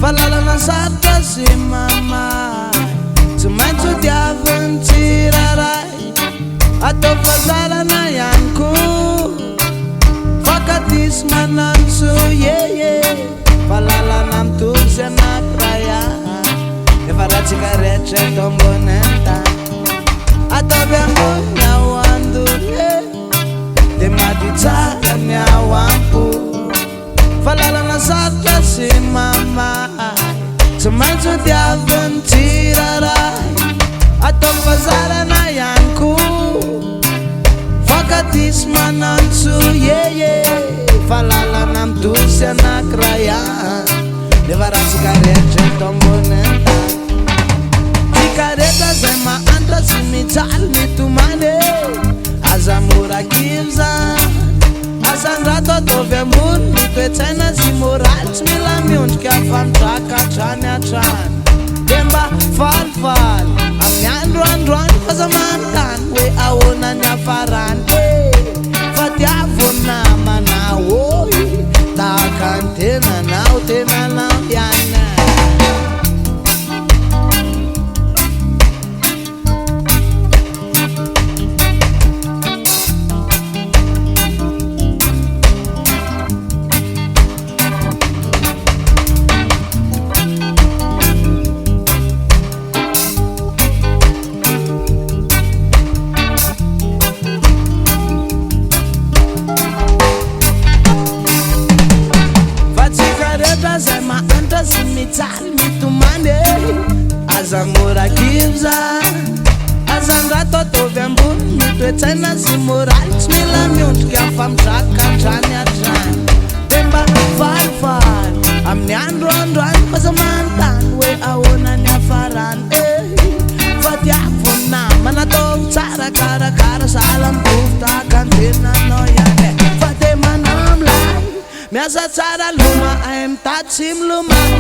falalana sarotra sy mamay, tsy maintsy diaviny tsiraray, atao fazarana ihany koa, fakadisy manantso yeye, falalana mitovy sy anankiray efa ratsika rehetra eto ambony tany, ataovy ambony ao andole de madio tsara ny ao ampo, falalana sarotra sy mamay, tsy maintsy diaviny tsiraray, atao fazarana ihany koa, fakadisy manantso yeye, falalana mitovy sy anankiray nefa ratsika rehetra eto ambony tany, tsika rehetra zay mahantra sy mijaly mitomany, aza mora kivy zany, azandrato ataovy ambony mitoetsaina sy moraly, tsy mila miondrika fa mitraka hatrany hatrany, de mba falifaly amin'ny androandroany faza manontany hoe ahoana ny hafarany, fa diavona manao oy tahaka ny tenanao tenanao ihany. Zay mahantra sy mijaly mitomany, aza mora kivy zany, azandrato ataovy ambony mitoetsaina sy moraly, tsy mila miondrika fa mitraka hatrany hatrany, de mba falifaly amin'ny androandroany faza manontany hoe ahoana ny hafarany, fa diavona manatao tsara karakara sahala mitovy tahaka ny tenanao ihany, fa de manamlay miasa tsara loma ay mitady sy milomay,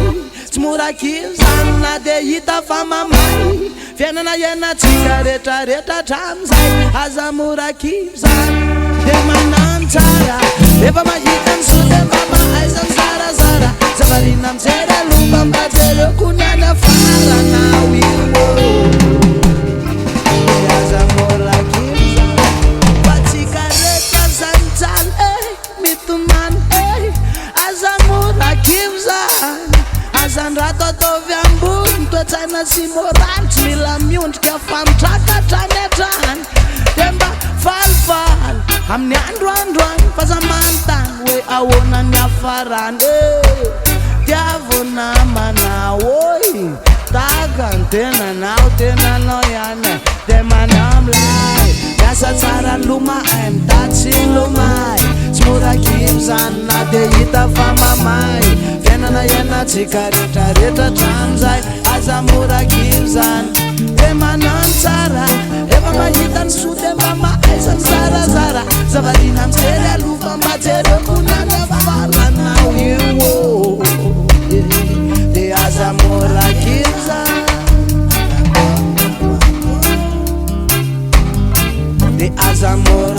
tsy mora kivy zany na de hita fa mamay, fiainana iainatsika rehetrarehetra hatramizay, aza mora kivy zany de manano tsara, efa mahita ny so de mba mahaizany zarazara, zavarina mijery aloha mba jereko ny any afaranao io, aza mora kivy zany, fa tsika rehetra zany jaly mitomany, aza mora kivy zany, azandrato ataovy ambony toetsaina sy moraly, tsy mila miondrika fa mitraka hatrany hatrany, de mba falifaly amin'ny androandroany faza manontany hoe ahoana ny hafarany, diavona manao oy tahaka ny tenanao tenanao ihany, de manamlay miasa tsara loma ay mitady sy milomay, tsy mora kivy zany na de hita fa mamay, fiainana iainatsika rehetrarehetra hatramizay, aza mora kivy zany de manano tsara, efa mahita ny so de mba mahaizany zarazara, zavarina mijery aloha fa mba jereko ny any afaranao io, de aza mora kivy zany, de aza mora